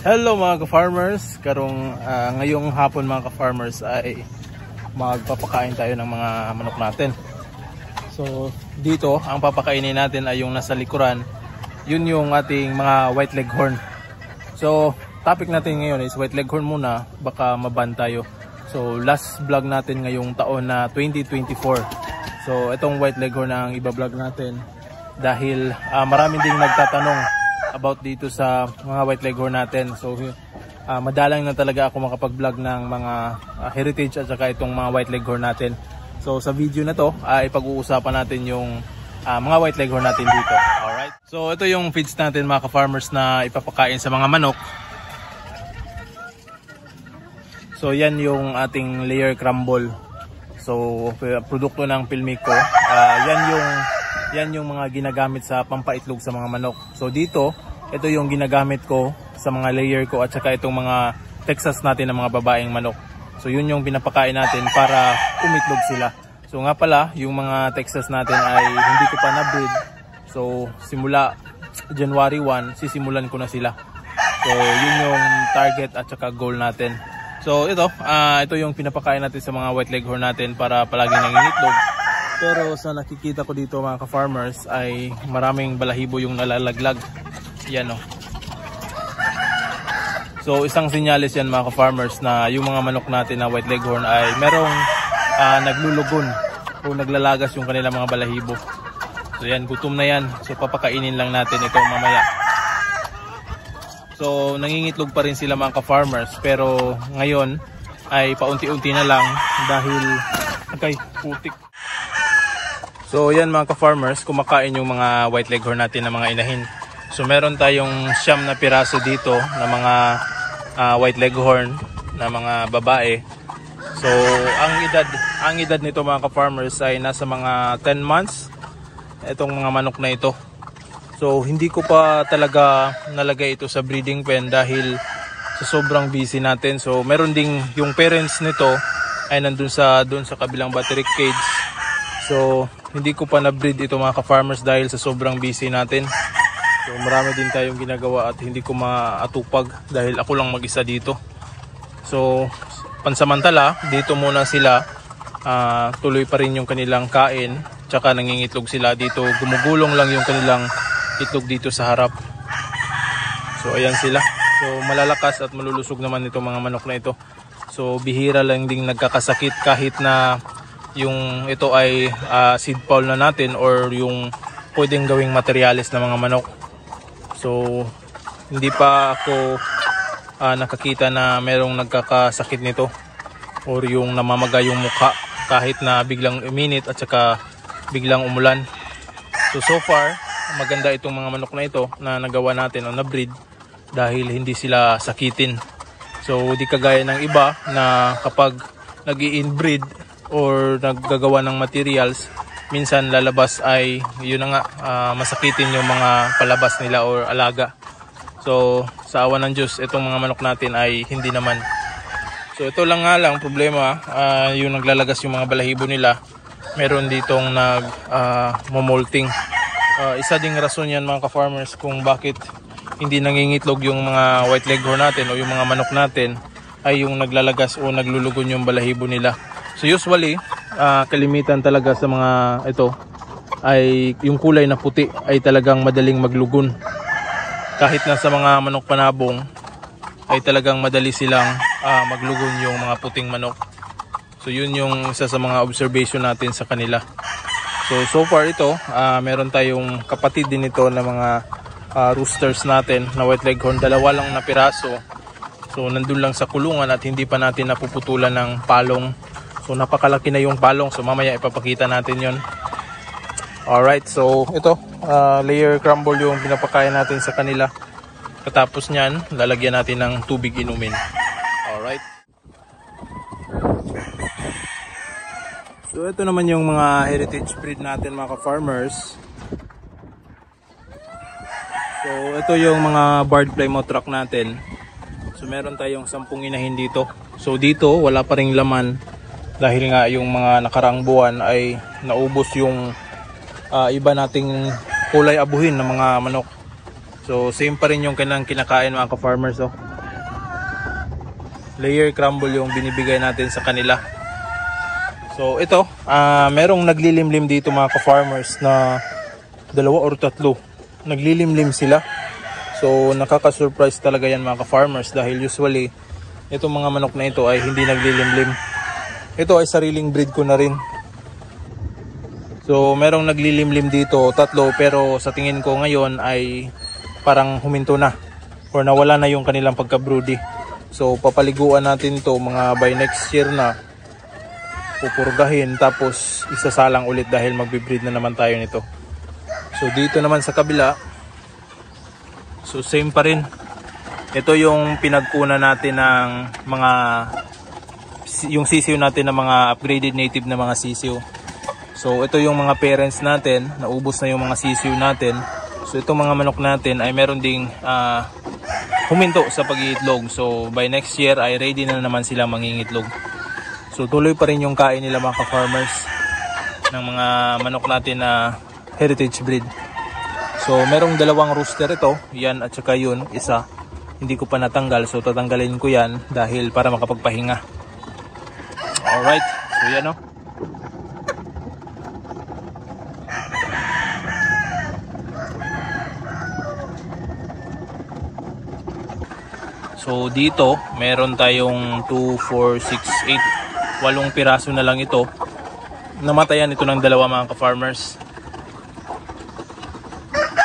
Hello mga ka-farmers, ngayong hapon mga ka-farmers ay magpapakain tayo ng mga manok natin. So dito ang papakainin natin ay yung nasa likuran, yun yung ating mga white leghorn. So topic natin ngayon is white leghorn muna, baka maban tayo. So last vlog natin ngayong taon na 2024. So itong white leghorn ang iba-vlog natin dahil marami ding nagtatanong about dito sa mga white leghorn natin. So madalang na talaga ako makapag-vlog ng mga heritage at saka itong mga white leghorn natin. So sa video na to ay pag-uusapan natin yung mga white leghorn natin dito. Alright. So ito yung feeds natin mga ka-farmers na ipapakain sa mga manok. So yan yung ating layer crumble. So produkto ng Pilmico. Yan yung mga ginagamit sa pampaitlog sa mga manok. So dito, ito yung ginagamit ko sa mga layer ko at saka itong mga Texas natin ng mga babaeng manok. So yun yung pinapakain natin para umitlog sila. So nga pala, yung mga Texas natin ay hindi ko pa na-breed. So simula January 1, sisimulan ko na sila. So yun yung target at saka goal natin. So ito yung pinapakain natin sa mga white leghorn natin para palagi nangingitlog. Pero sa nakikita ko dito mga ka-farmers ay maraming balahibo yung nalalaglag. Yan o. So isang sinyalis yan mga ka-farmers na yung mga manok natin na white leghorn ay merong naglulugon o naglalagas yung kanilang mga balahibo. So yan, gutom na yan. So papakainin lang natin ito mamaya. So nangingitlog pa rin sila mga ka-farmers, pero ngayon ay paunti-unti na lang dahil putik. So yan mga ka-farmers, kumakain yung mga white leghorn natin na mga inahin. So meron tayong 9 na piraso dito na mga white leghorn na mga babae. So ang edad nito mga ka-farmers ay nasa mga 10 months itong mga manok na ito. So hindi ko pa talaga nalagay ito sa breeding pen dahil sa sobrang busy natin. So meron ding yung parents nito ay nandun doon sa kabilang battery cage. So hindi ko pa na-breed ito mga ka-farmers dahil sa sobrang busy natin. So marami din tayong ginagawa at hindi ko maatupag dahil ako lang mag-isa dito. So pansamantala, dito muna sila. Tuloy pa rin yung kanilang kain. Tsaka nangingitlog sila dito. Gumugulong lang yung kanilang itlog dito sa harap. So ayan sila. So malalakas at malulusog naman itong mga manok na ito. So bihira lang ding nagkakasakit kahit na yung ito ay seed fowl na natin or yung pwedeng gawing materyales ng mga manok. So hindi pa ako nakakita na merong nagkakasakit nito or yung namamaga yung mukha kahit na biglang uminit at saka biglang umulan. So far maganda itong mga manok na ito na nagawa natin o na breed dahil hindi sila sakitin. So di kagaya ng iba na kapag nag-i-inbreed or naggagawa ng materials, minsan lalabas ay yun na nga, masakitin yung mga palabas nila or alaga. So sa awa ng Diyos, itong mga manok natin ay hindi naman. So ito lang nga lang problema, yung naglalagas yung mga balahibo nila, meron ditong molting. Isa ding rason yan mga ka-farmers kung bakit hindi nangingitlog yung mga white leghorn natin o yung mga manok natin ay yung naglalagas o naglulugon yung balahibo nila. So usually, kalimitan talaga sa mga ito ay yung kulay na puti ay talagang madaling maglugon. Kahit na sa mga manok panabong ay talagang madali silang maglugon yung mga puting manok. So yun yung isa sa mga observation natin sa kanila. So far ito, meron tayong kapatid din ito na mga roosters natin na white leghorn. 2 lang na piraso. So nandun lang sa kulungan at hindi pa natin napuputulan ng palong. So napakalaki na yung palong. So mamaya ipapakita natin yon. Alright, so ito layer crumble yung pinapakain natin sa kanila. Katapos nyan, lalagyan natin ng tubig inumin. Alright. So ito naman yung mga heritage breed natin mga ka-farmers. So ito yung mga barred plymouth rock natin. So meron tayong 10 inahin dito. So dito wala pa ring laman dahil nga yung mga nakaraang buwan ay naubos yung iba nating kulay abuhin ng mga manok. So same pa rin yung kanilang kinakain mga ka-farmers. Oh. layer crumble yung binibigay natin sa kanila. So ito, merong naglilimlim dito mga ka-farmers na 2 or 3. Naglilimlim sila. So nakaka-surprise talaga yan mga ka-farmers dahil usually itong mga manok na ito ay hindi naglilimlim. Ito ay sariling breed ko na rin. So merong naglilimlim dito 3 pero sa tingin ko ngayon ay parang huminto na or nawala na yung kanilang pagka-broody. So papaliguan natin to mga by next year na, pupurgahin tapos isasalang ulit dahil magbe-breed na naman tayo nito. So dito naman sa kabila, so same pa rin. Ito yung pinagkunan natin ng mga, yung sisiw natin ng mga upgraded native na mga sisiw. So ito yung mga parents natin, naubos na yung mga sisiw natin. So itong mga manok natin ay meron ding huminto sa pag-iitlog. So by next year ay ready na naman sila mangingitlog. So tuloy pa rin yung kain nila mga ka-farmers ng mga manok natin na heritage breed. So merong 2 rooster ito, yan at saka yun, isa. Hindi ko pa natanggal, so tatanggalin ko yan dahil para makapagpahinga. Alright, so yan o. So dito, meron tayong 2, 4, 6, 8, 8 piraso na lang ito. Namatayan ito ng 2 mga ka-farmers.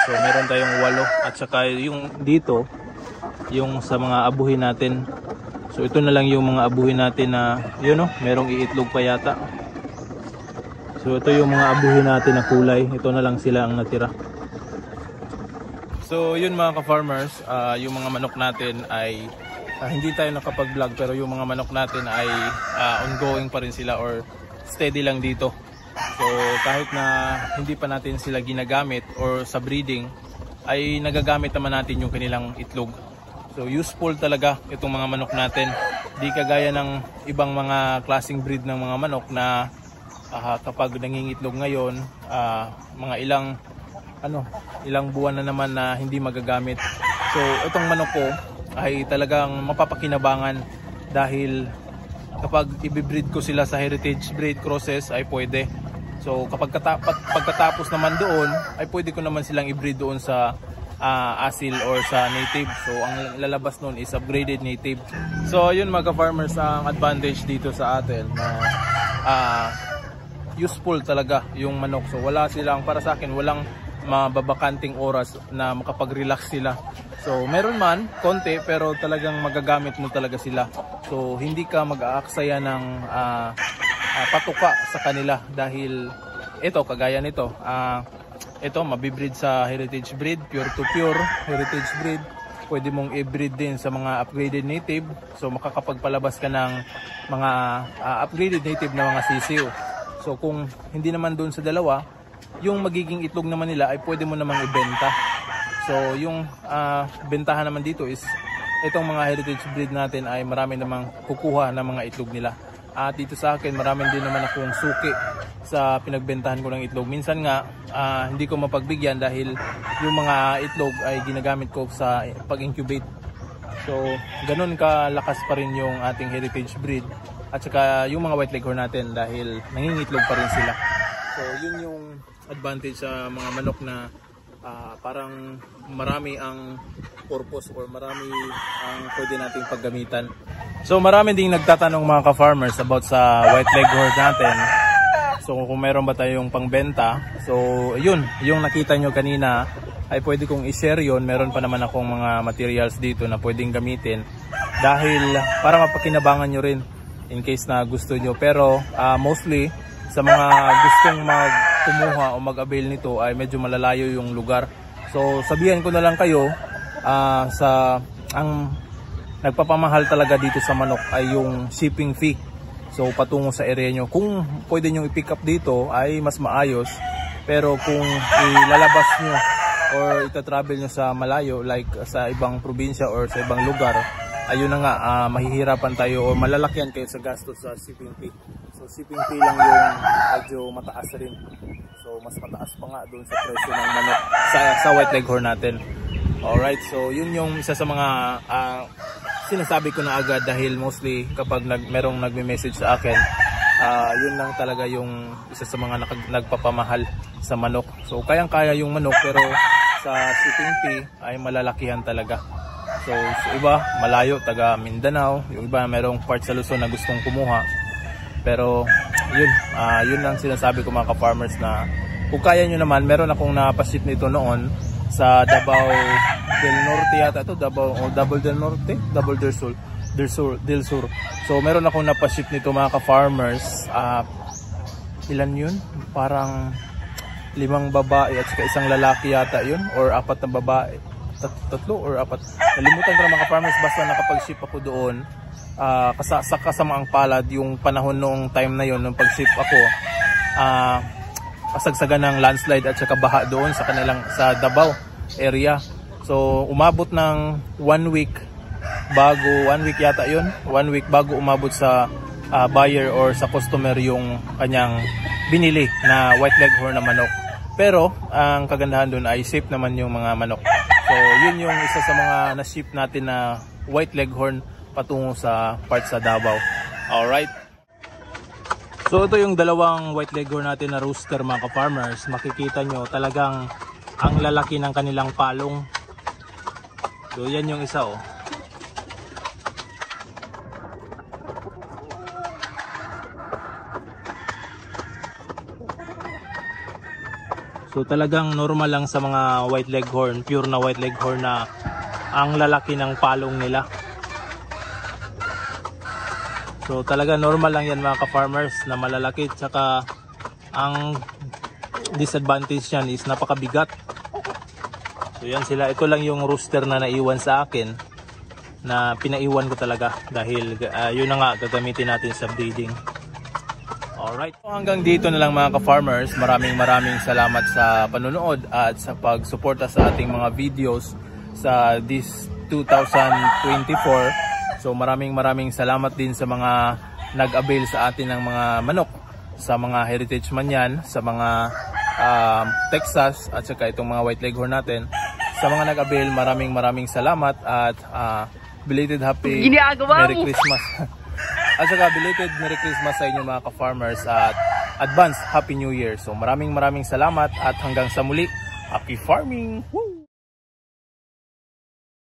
So meron tayong 8 at saka yung dito, yung sa mga abuhin natin. So ito na lang yung mga abuhin natin na yun o, merong iitlog pa yata. So ito yung mga abuhin natin na kulay. Ito na lang sila ang natira. So yun mga ka-farmers, yung mga manok natin ay hindi tayo nakapag-vlog pero yung mga manok natin ay ongoing pa rin sila or steady lang dito. So kahit na hindi pa natin sila ginagamit or sa breeding ay nagagamit naman natin yung kanilang itlog. So useful talaga itong mga manok natin. Di kagaya ng ibang mga klaseng breed ng mga manok na kapag nangingitlog ngayon, mga ilang buwan na naman na hindi magagamit. So itong manok ko ay talagang mapapakinabangan dahil kapag i-breed ko sila sa heritage breed crosses ay pwede. So kapag pagkatapos naman doon ay pwede ko naman silang i-breed doon sa asil or sa native. So ang lalabas noon is upgraded native. So yun mga ka-farmers, ang advantage dito sa atin na useful talaga yung manok. So wala silang, para sa akin, walang mababakanting oras na makapag-relax sila. So meron man konti pero talagang magagamit mo talaga sila. So hindi ka mag-aaksaya ng patuka sa kanila dahil ito kagaya nito, ito mabibreed sa heritage breed, pure to pure heritage breed. Pwede mong i-breed din sa mga upgraded native. So makakapagpalabas ka ng mga upgraded native na mga sisiw. So kung hindi naman doon sa dalawa, yung magiging itlog naman nila ay pwede mo namang ibenta. So yung bentahan naman dito is itong mga heritage breed natin ay marami namang kukuha ng mga itlog nila. At dito sa akin marami din naman akong suki sa pinagbentahan ko ng itlog. Minsan nga hindi ko mapagbigyan dahil yung mga itlog ay ginagamit ko sa pag-incubate. So ganun kalakas pa rin yung ating heritage breed at saka yung mga white leghorn natin dahil nangingitlog pa rin sila. So yun yung advantage sa mga manok na parang marami ang purpose or marami ang pwede nating paggamitan. So marami ding nagtatanong mga ka-farmers about sa white leghorn natin. So kung meron ba tayong pangbenta. So yun, yung nakita nyo kanina ay pwede kong i-share yun. Meron pa naman akong mga materials dito na pwedeng gamitin dahil para mapakinabangan nyo rin in case na gusto nyo. Pero mostly sa mga gustong kumuha o mag-avail nito ay medyo malalayo yung lugar. So sabihan ko na lang kayo, ang nagpapamahal talaga dito sa manok ay yung shipping fee. So patungo sa area nyo, kung pwede nyo i-pick up dito ay mas maayos. Pero kung ilalabas nyo or itatravel nyo sa malayo like sa ibang probinsya or sa ibang lugar, ayun na nga, mahihirapan tayo o malalakyan kayo sa gastos sa shipping fee. So shipping fee lang yung medyo mataas rin. So mas mataas pa nga doon sa presyo ng manok sa white leghorn natin. Alright, so yun yung isa sa mga sinasabi ko na agad dahil mostly kapag merong nagme-message sa akin, yun lang talaga yung isa sa mga nagpapamahal sa manok. So kayang-kaya yung manok pero sa shipping fee ay malalakihan talaga. So iba malayo, taga Mindanao, yung iba merong part sa Luzon na gustong kumuha. Pero yun lang sinasabi ko mga ka-farmers na kung kaya nyo naman, meron akong napaship nito noon sa Davao del Norte yata ito, Davao del Norte, Davao del Sur. So meron akong napaship nito mga ka-farmers. Ilan yun? Parang 5 babae at saka 1 lalaki yata yun, or 4 na babae, 3 or 4. Nalimutan ko na mga ka-farmers, basta nakapag-ship ako doon. Sa kasamaang palad yung panahon noong time na yon, nung pag-ship ako, kasagsagan ng landslide at saka baha doon sa Davao area. So umabot ng 1 week yata yun, 1 week bago umabot sa buyer or sa customer yung kanyang binili na white leghorn na manok. Pero ang kagandahan doon ay safe naman yung mga manok. So yun yung isa sa mga na-ship natin na white leghorn patungo sa part sa Davao. Alright. So ito yung dalawang white leghorn natin na rooster mga ka-farmers. Makikita nyo talagang ang lalaki ng kanilang palong. So yan yung isa oh. So talagang normal lang sa mga white leghorn, pure na white leghorn na ang lalaki ng palong nila. So talaga normal lang yan mga ka-farmers na malalaki, tsaka ang disadvantage yan is napakabigat. So yan sila, ito lang yung rooster na naiwan sa akin na pinaiwan ko talaga dahil yun na nga gagamitin natin sa breeding. Alright, so hanggang dito na lang mga ka-farmers. Maraming salamat sa panonood at sa pagsuporta sa ating mga videos sa this 2024. So maraming salamat din sa mga nag-avail sa atin ng mga manok, sa mga heritage man yan, sa mga Texas at saka itong mga white leghorn natin. Sa mga nag-avail, maraming salamat at belated happy Merry Christmas. At saka belated Merry Christmas sa inyo mga ka-farmers at advance Happy New Year. So maraming salamat at hanggang sa muli, happy farming! Woo!